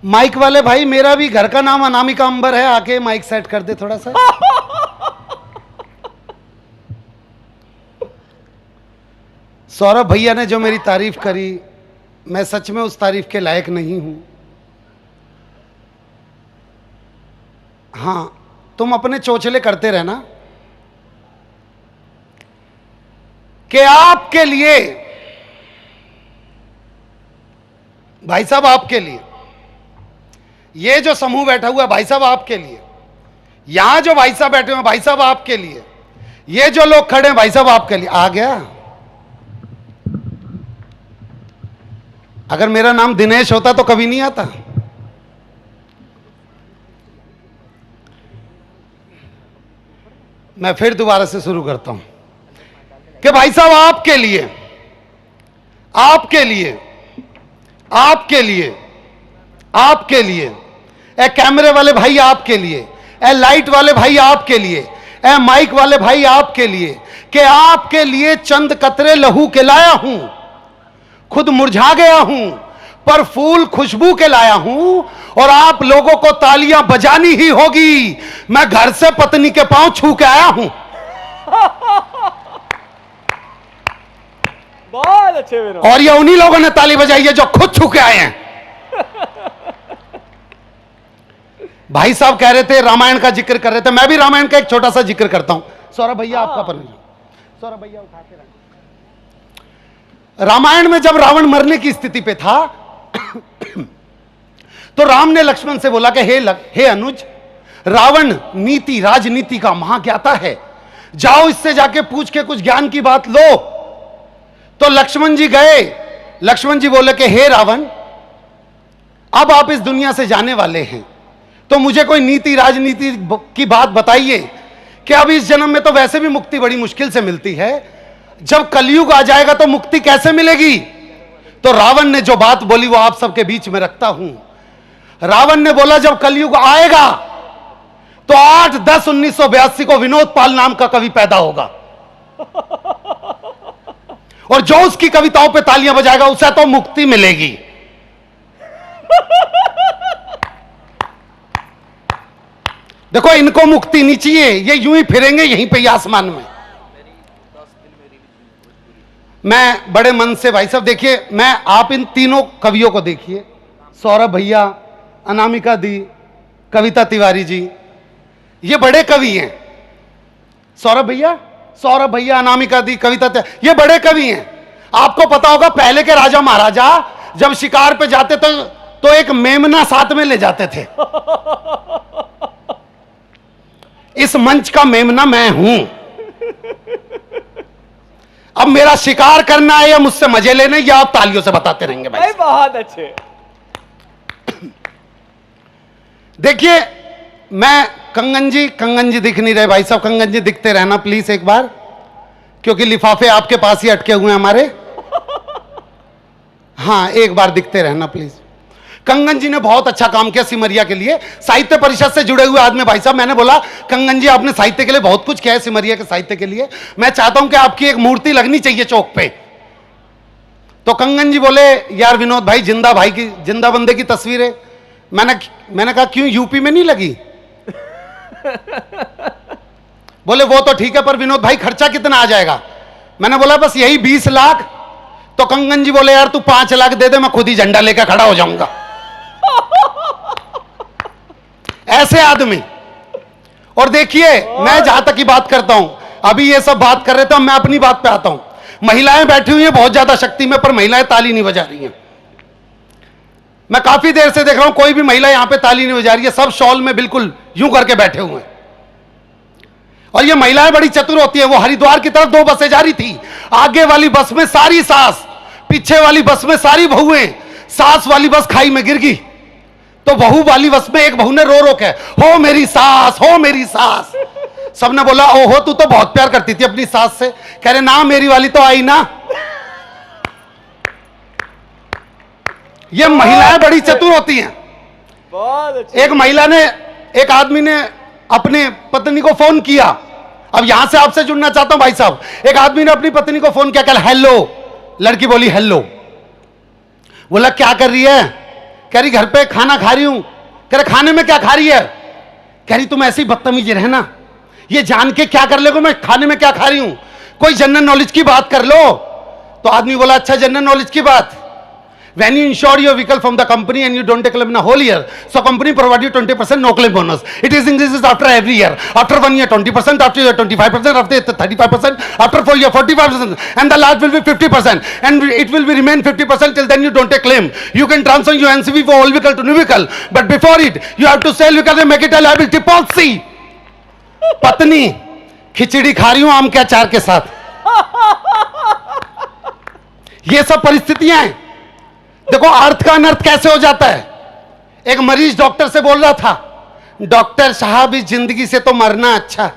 Mic वाले भाई, मेरा भी घर का नाम अनामिका अंबर है, आके माइक सेट कर दे थोड़ा सा। सौरभ भैया ने जो मेरी तारीफ करी, मैं सच में उस तारीफ के लायक नहीं हूं। हाँ, तुम अपने चोचले करते रहना कि आपके लिए, भाई साहब आपके लिए, ये जो समूह बैठा हुआ है भाई साहब आपके लिए, यहां जो भाई साहब बैठे हुए हैं भाई साहब आपके लिए, ये जो लोग खड़े हैं भाई साहब आपके लिए। आ गया? अगर मेरा नाम दिनेश होता तो कभी नहीं आता। मैं फिर दोबारा से शुरू करता हूं कि भाई साहब आपके लिए, आपके लिए, आपके लिए, आपके लिए, ए कैमरे वाले भाई आपके लिए, ए लाइट वाले भाई आपके लिए, ए माइक वाले भाई आपके लिए, कि आपके लिए चंद कतरे लहू के लाया हूं। खुद मुरझा गया हूं पर फूल खुशबू के लाया हूं, और आप लोगों को तालियां बजानी ही होगी। मैं घर से पत्नी के पांव छू के आया हूं। बहुत अच्छे विनोद। और ये उन्हीं लोगों ने ताली बजाई है जो खुद छू के आए हैं। भाई साहब कह रहे थे रामायण का जिक्र कर रहे थे, मैं भी रामायण का एक छोटा सा जिक्र करता हूं। सौरभ भैया आपका परमिशन, सौरभ भैया उठा के रख। रामायण में जब रावण मरने की स्थिति पे था तो राम ने लक्ष्मण से बोला कि हे अनुज, रावण नीति राजनीति का महाज्ञाता है, जाओ इससे जाके पूछ के कुछ ज्ञान की बात लो। तो लक्ष्मण जी गए। लक्ष्मण जी बोले कि हे रावण, अब आप इस दुनिया से जाने वाले हैं, तो मुझे कोई नीति राजनीति की बात बताइए कि अब इस जन्म में तो वैसे भी मुक्ति बड़ी मुश्किल से मिलती है, जब कलयुग आ जाएगा तो मुक्ति कैसे मिलेगी। तो रावण ने जो बात बोली वो आप सबके बीच में रखता हूं। रावण ने बोला जब कलयुग आएगा तो 8-10-1982 को विनोद पाल नाम का कवि पैदा होगा, और जो उसकी कविताओं पे तालियां बजाएगा उसे तो मुक्ति मिलेगी। देखो, इनको मुक्ति नहीं चाहिए, ये यूं ही फिरेंगे यहीं पे आसमान में। मैं बड़े मन से, भाई साहब देखिए, मैं आप इन तीनों कवियों को देखिए, सौरभ भैया, अनामिका दी, कविता तिवारी जी, ये बड़े कवि हैं। सौरभ भैया, अनामिका दी, कविता तिवारी, ये बड़े कवि हैं। आपको पता होगा पहले के राजा महाराजा जब शिकार पे जाते तो एक मेमना साथ में ले जाते थे। इस मंच का मेमना मैं हूं। अब मेरा शिकार करना है या मुझसे मजे लेने, या आप तालियों से बताते रहेंगे भाई। बहुत अच्छे। देखिए, मैं कंगन जी दिख नहीं रहे भाई साहब, कंगन जी दिखते रहना प्लीज एक बार, क्योंकि लिफाफे आपके पास ही अटके हुए हैं हमारे। हाँ, एक बार दिखते रहना प्लीज। कंगन जी ने बहुत अच्छा काम किया सिमरिया के लिए, साहित्य परिषद से जुड़े हुए आदमी भाई साहब। मैंने बोला कंगन जी आपने साहित्य के लिए बहुत कुछ किया है, सिमरिया के साहित्य के लिए, मैं चाहता हूं कि आपकी एक मूर्ति लगनी चाहिए चौक पे। तो कंगन जी बोले यार विनोद भाई, जिंदा बंदे की तस्वीर है। मैंने कहा क्यों, यूपी में नहीं लगी? बोले वो तो ठीक है, पर विनोद भाई खर्चा कितना आ जाएगा? मैंने बोला बस यही 20 लाख। तो कंगन जी बोले यार तू 5 लाख दे दे, मैं खुद ही झंडा लेकर खड़ा हो जाऊंगा। ऐसे आदमी। और देखिए, मैं जहां तक की बात करता हूं, अभी ये सब बात कर रहे थे, मैं अपनी बात पे आता हूं। महिलाएं बैठी हुई हैं बहुत ज्यादा शक्ति में, पर महिलाएं ताली नहीं बजा रही हैं। मैं काफी देर से देख रहा हूं, कोई भी महिला यहां पे ताली नहीं बजा रही है, सब शॉल में बिल्कुल यूं करके बैठे हुए हैं। और ये महिलाएं बड़ी चतुर होती है। वो हरिद्वार की तरफ 2 बसें जा रही थी, आगे वाली बस में सारी सास, पीछे वाली बस में सारी बहुएं। सास वाली बस खाई में गिर गई, तो बहू वाली बस में एक बहू ने रो रो के हो मेरी सास, हो मेरी सास। सबने बोला ओहो तू तो बहुत प्यार करती थी अपनी सास से। कह रहे ना, मेरी वाली तो आई ना। ये महिलाएं बड़ी चतुर होती हैं। बहुत अच्छे। एक आदमी ने अपने पत्नी को फोन किया। अब यहां से आपसे जुड़ना चाहता हूं भाई साहब। एक आदमी ने अपनी पत्नी को फोन किया, कल हेलो। लड़की बोली हेलो। बोला क्या कर रही है? कह रही घर पे खाना खा रही हूं। कह रहे खाने में क्या खा रही है? कह रही तुम ऐसी बदतमीज रहना, ये जान के क्या कर लेगो मैं खाने में क्या खा रही हूं, कोई जनरल नॉलेज की बात कर लो। तो आदमी बोला अच्छा जनरल नॉलेज की बात, when you insure your vehicle from the company and you don't take claim in a whole year, so company provide you 20% no claim bonus. It is increases after every year. After 1 year 20%, after year 25%, after 35%, after 4 year 45%, and the last will be 50%, and it will be remain 50% till then you don't take claim. You can transfer your NCV for old vehicle to new vehicle, but before it you have to sell vehicle and make it a liability policy. पत्नी खिचड़ी खा रही हूं आम के अचार के साथ। ये सब परिस्थितियां हैं। देखो अर्थ का अनर्थ कैसे हो जाता है। एक मरीज डॉक्टर से बोल रहा था, डॉक्टर साहब इस जिंदगी से तो मरना अच्छा।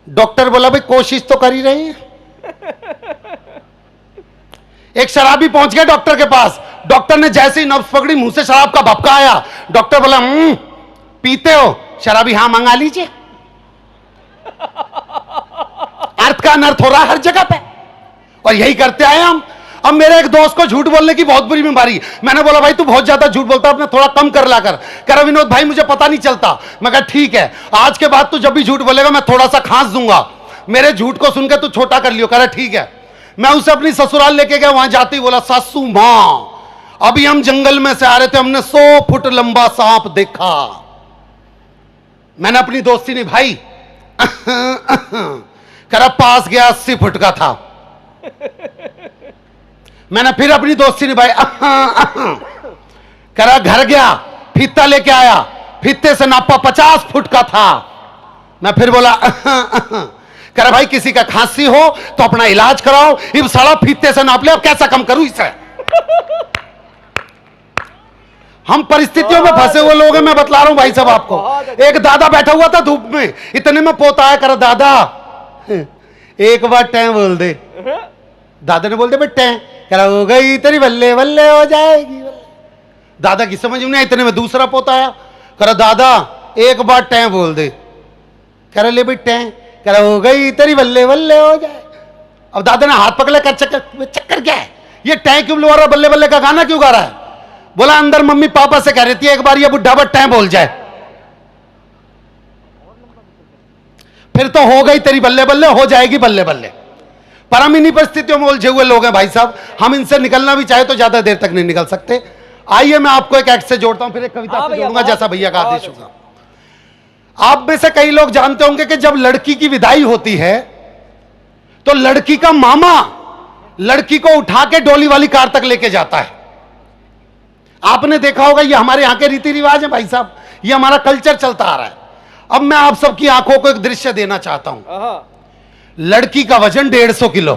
डॉक्टर बोला भाई कोशिश तो कर ही रहे हैं। एक शराबी पहुंच गया डॉक्टर के पास। डॉक्टर ने जैसे ही नब्ज पकड़ी मुंह से शराब का भपका आया। डॉक्टर बोला पीते हो? शराबी हाँ मंगा लीजिए। अर्थ का अनर्थ हो रहा है हर जगह पे, और यही करते आए हम। अब मेरे एक दोस्त को झूठ बोलने की बहुत बुरी बीमारी। मैंने बोला भाई तू बहुत ज्यादा झूठ बोलता है, अपने थोड़ा कम कर ला कर। कह रहा विनोद भाई मुझे पता नहीं चलता। मैं कहा ठीक है, आज के बाद तू जब भी झूठ बोलेगा मैं थोड़ा सा खांस दूंगा, मेरे झूठ को सुनकर तू छोटा कर लियो। कह रहा ठीक है। मैं उसे अपनी ससुराल लेके गया। वहां जाते ही बोला सासू मां अभी हम जंगल में से आ रहे थे, हमने 100 फुट लंबा सांप देखा। मैंने अपनी दोस्ती निभाई। कह रहा पास गया 80 फुट का था। मैंने फिर अपनी दोस्ती निभाई। कह रहा घर गया, फीता लेके आया, फीते से नापा 50 फुट का था। मैं फिर बोला कह रहा भाई किसी का खांसी हो तो अपना इलाज कराओ, इब साला फीते से नाप ले, अब कैसा कम करूं इसे। हम परिस्थितियों में फंसे हुए लोग हैं, मैं बतला रहा हूं भाई साहब आपको। एक दादा बैठा हुआ था धूप में, इतने में पोता आया। कर दादा एक बार टैं बोल दे। दादा ने बोल दे बेटे, कह रहा हो गई तेरी बल्ले बल्ले हो जाएगी। दादा की समझ में नहीं, इतने में दूसरा पोता आया। कह रहा दादा एक बार टैं बोल दे। कह रहा ले भाई टैं। कह रहा हो गई तेरी बल्ले बल्ले हो जाए। अब दादा ने हाथ पकड़े, कर चक्कर क्या है, ये टैं क्यों बोल रहा, बल्ले बल्ले का गाना क्यों गा रहा है? बोला अंदर मम्मी पापा से कह रही थी एक बार ये बुढ़ा बट टैं बोल जाए। फिर तो हो गई तेरी बल्ले बल्ले, हो जाएगी बल्ले बल्ले। पर हम इन्हीं परिस्थितियों में उलझे हुए लोग हैं भाई साहब। हम इनसे निकलना भी चाहे तो ज्यादा देर तक नहीं निकल सकते। आइए मैं आपको एक एक्ट से जोड़ता हूं, फिर एक कविता से जोड़ूंगा जैसा भैया का आदेश होगा। आप में से कई लोग जानते होंगे कि जब लड़की की विदाई होती है तो लड़की का मामा लड़की को उठा के डोली वाली कार तक लेके जाता है। आपने देखा होगा, ये हमारे यहां के रीति रिवाज है भाई साहब, ये हमारा कल्चर चलता आ रहा है। अब मैं आप सबकी आंखों को एक दृश्य देना चाहता हूं। लड़की का वजन 150 किलो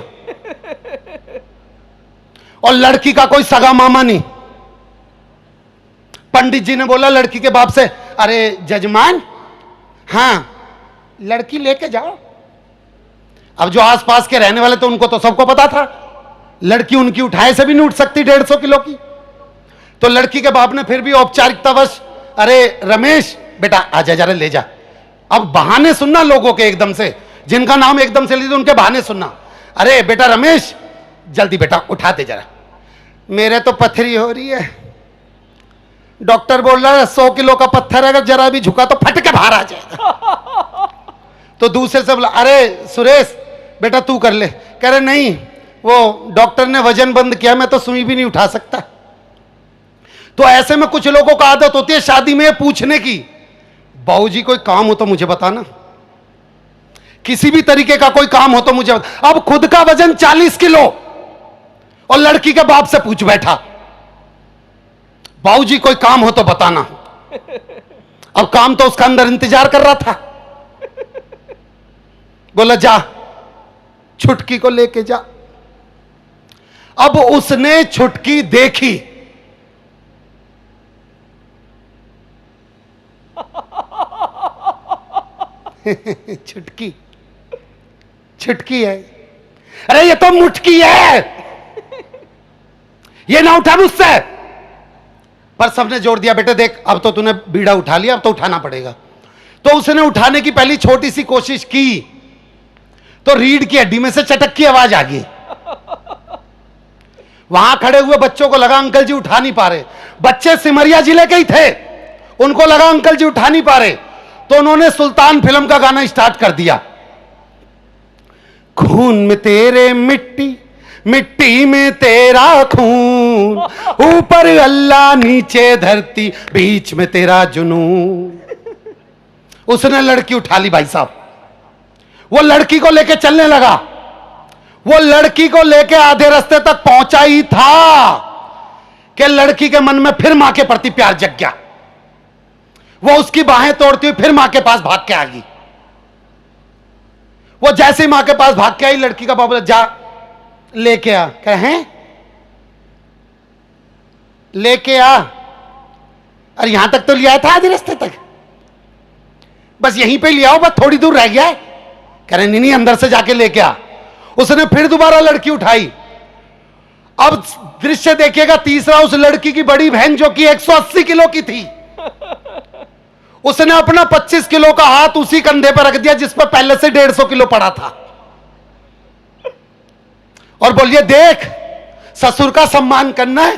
और लड़की का कोई सगा मामा नहीं। पंडित जी ने बोला लड़की के बाप से, अरे जजमान हां लड़की लेके जाओ। अब जो आसपास के रहने वाले तो उनको तो सबको पता था लड़की उनकी उठाए से भी नहीं उठ सकती 150 किलो की। तो लड़की के बाप ने फिर भी औपचारिकतावश, अरे रमेश बेटा आजा जरा ले जा। अब बहाने सुनना लोगों के एकदम से, जिनका नाम एकदम से लीजिए उनके बहाने सुनना। अरे बेटा रमेश जल्दी बेटा उठाते जरा, मेरे तो पथरी हो रही है। डॉक्टर बोल रहा है 100 किलो का पत्थर अगर जरा भी झुका तो फट के बाहर आ जाएगा। तो दूसरे से बोला अरे सुरेश बेटा तू कर ले। कह रहे नहीं वो डॉक्टर ने वजन बंद किया, मैं तो सुई भी नहीं उठा सकता। तो ऐसे में कुछ लोगों को आदत होती है शादी में पूछने की, बाबूजी कोई काम हो तो मुझे बताना, किसी भी तरीके का कोई काम हो तो मुझे बता। अब खुद का वजन 40 किलो और लड़की के बाप से पूछ बैठा, बाबूजी कोई काम हो तो बताना। अब काम तो उसका अंदर इंतजार कर रहा था। बोला जा छुटकी को लेके जा। अब उसने छुटकी देखी, छुटकी छुटकी है, अरे ये तो मुटकी है, ये ना उठा मुझसे। पर सबने जोड़ दिया बेटे देख अब तो तूने बीड़ा उठा लिया, अब तो उठाना पड़ेगा। तो उसने उठाने की पहली छोटी सी कोशिश की तो रीढ़ की हड्डी में से चटक की आवाज आ गई। वहां खड़े हुए बच्चों को लगा अंकल जी उठा नहीं पा रहे, बच्चे सिमरिया जिले के ही थे, उनको लगा अंकल जी उठा नहीं पा रहे, तो उन्होंने सुल्तान फिल्म का गाना स्टार्ट कर दिया। खून में तेरे मिट्टी, मिट्टी में तेरा खून, ऊपर अल्लाह नीचे धरती, बीच में तेरा जुनून। उसने लड़की उठा ली भाई साहब, वो लड़की को लेके चलने लगा, वो लड़की को लेके आधे रास्ते तक पहुंचा ही था कि लड़की के मन में फिर मां के प्रति प्यार जग गया। वो उसकी बाहें तोड़ती हुई फिर मां के पास भाग के आ गई। वो जैसे ही मां के पास भाग के आई, लड़की का बाबू जा लेके आ, कहें लेके आ, अरे यहां तक तो लिया था आधे रास्ते तक, बस यहीं पे लिया हो, बस थोड़ी दूर रह गया है। कह रहे नहीं अंदर से जाके लेके आ। उसने फिर दोबारा लड़की उठाई। अब दृश्य देखिएगा तीसरा, उस लड़की की बड़ी बहन जो कि 180 किलो की थी, उसने अपना 25 किलो का हाथ उसी कंधे पर रख दिया जिस पर पहले से 150 किलो पड़ा था, और बोलिए देख, ससुर का सम्मान करना है,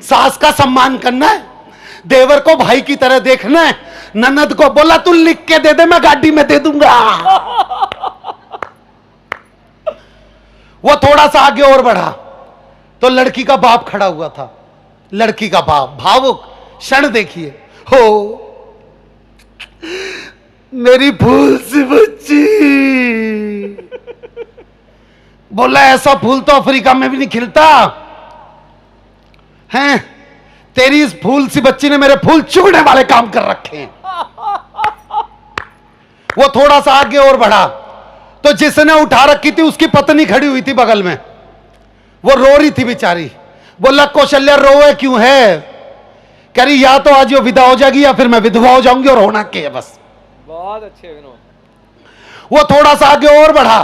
सास का सम्मान करना है, देवर को भाई की तरह देखना है। ननद को बोला तू लिख के दे दे, मैं गाड़ी में दे दूंगा। वो थोड़ा सा आगे और बढ़ा तो लड़की का बाप खड़ा हुआ था। लड़की का बाप भावुक क्षण देखिए, हो मेरी फूल सी बच्ची, बोला ऐसा फूल तो अफ्रीका में भी नहीं खिलता हैं, तेरी इस फूल सी बच्ची ने मेरे फूल चुगने वाले काम कर रखे हैं। वो थोड़ा सा आगे और बढ़ा तो जिसने उठा रखी थी उसकी पत्नी खड़ी हुई थी बगल में, वो रो रही थी बेचारी। बोला कौशल्या रोए क्यों है? कह रही या तो आज ये विदा हो जाएगी या फिर मैं विधवा हो जाऊंगी, और होना क्या है बस। बहुत अच्छे विनोद। वो थोड़ा सा आगे और बढ़ा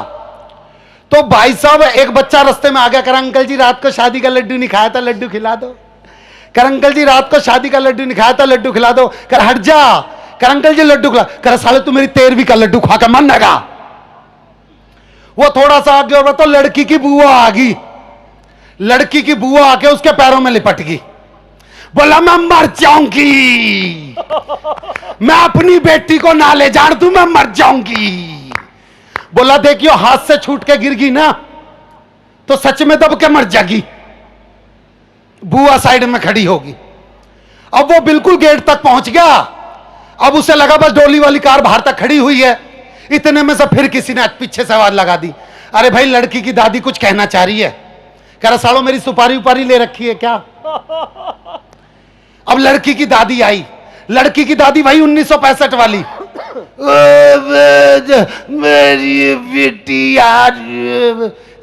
तो भाई साहब एक बच्चा रास्ते में आ गया। कर अंकल जी रात को शादी का लड्डू नहीं खाया था, लड्डू खिला दो। कर अंकल जी रात को शादी का लड्डू नहीं खाया था, लड्डू खिला दो। कर हट जा। कर अंकल जी लड्डू खिला। कर साले तू मेरी 13वीं का लड्डू खा कर मन लगा। वो थोड़ा सा आगे और तो लड़की की बुआ आ गई। लड़की की बुआ आके उसके पैरों में लिपट गई। बोला मैं मर जाऊंगी, मैं अपनी बेटी को ना ले जान दूं, मैं मर जाऊंगी। बोला देखियो हाथ से छूट के गिर गई ना तो सच में दब के मर जाएगी। बुआ साइड में खड़ी होगी। अब वो बिल्कुल गेट तक पहुंच गया। अब उसे लगा बस डोली वाली कार बाहर तक खड़ी हुई है। इतने में से फिर किसी ने पीछे से आवाज लगा दी, अरे भाई लड़की की दादी कुछ कहना चाह रही है। कह रहा सालों मेरी सुपारी उपारी ले रखी है क्या? अब लड़की की दादी आई। लड़की की दादी भाई 1965 वाली। मेरी बेटी यार,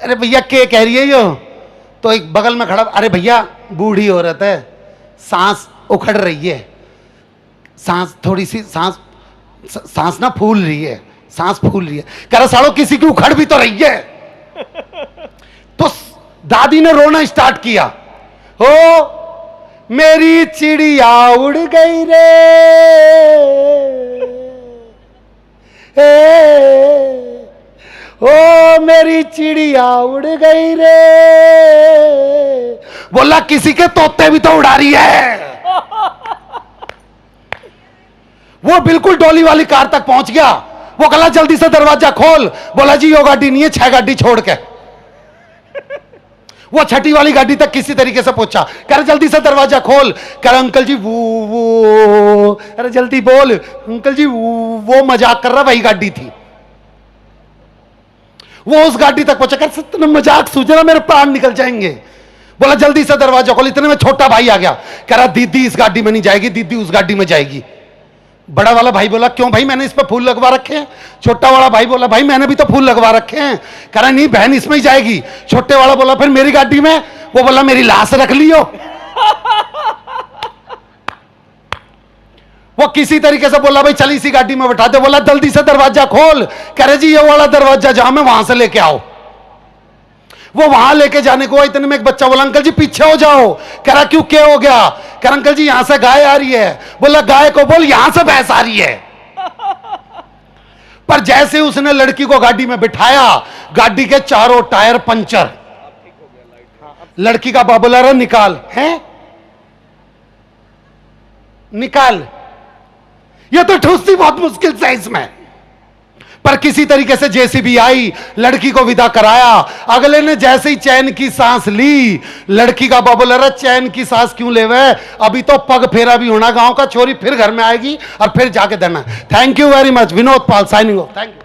अरे भैया क्या कह रही है यो? तो एक बगल में खड़ा, अरे भैया बूढ़ी औरत है, सांस उखड़ रही है, सांस थोड़ी सी सांस ना फूल रही है, सांस फूल रही है। कह रहा सालों किसी की उखड़ भी तो रही है। तो दादी ने रोना स्टार्ट किया, हो मेरी चिड़िया उड़ गई रे, ओ मेरी चिड़िया उड़ गई रे। बोला किसी के तोते भी तो उड़ा रही है। वो बिल्कुल डोली वाली कार तक पहुंच गया। वो कहला जल्दी से दरवाजा खोल। बोला जी यो गाड़ी नहीं है, 6 गाड़ी छोड़ के। वो छठी वाली गाड़ी तक किसी तरीके से पहुंचा। कह रहे जल्दी से दरवाजा खोल। कह रहे अंकल जी वो अरे जल्दी बोल अंकल जी, वो मजाक कर रहा, वही गाड़ी थी। वो उस गाड़ी तक पहुंचा। कर तुमने मजाक सूझना, मेरे प्राण निकल जाएंगे। बोला जल्दी से दरवाजा खोल। इतने में छोटा भाई आ गया। कह रहा दीदी इस गाड़ी में नहीं जाएगी, दीदी उस गाड़ी में जाएगी। बड़ा वाला भाई बोला क्यों भाई, मैंने इस पे फूल लगवा रखे हैं। छोटा वाला भाई बोला भाई मैंने भी तो फूल लगवा रखे हैं। कह रहा नहीं बहन इसमें ही जाएगी। छोटे वाला बोला फिर मेरी गाड़ी में। वो बोला मेरी लाश रख लियो। वो किसी तरीके से बोला भाई चल इसी गाड़ी में बैठा दे। बोला जल्दी से दरवाजा खोल। कह रहे जी ये वाला दरवाजा जहां में वहां से लेके आओ। वो वहां लेके जाने को इतने में एक बच्चा बोला अंकल जी पीछे हो जाओ। कह रहा क्यों क्या हो गया? कह रहा अंकल जी यहां से गाय आ रही है। बोला गाय को बोल यहां से भैंस आ रही है। पर जैसे उसने लड़की को गाड़ी में बिठाया, गाड़ी के चारों टायर पंचर। लड़की का बाप बोला रहा निकाल, है निकाल। ये तो ठूसती बहुत मुश्किल से इसमें, पर किसी तरीके से जेसीबी आई, लड़की को विदा कराया। अगले ने जैसे ही चैन की सांस ली, लड़की का बाप बोला रहा चैन की सांस क्यों ले वे, अभी तो पग फेरा भी होना गांव का, छोरी फिर घर में आएगी और फिर जाके देना। Thank you very much. Vinod Pal signing off. Thank you.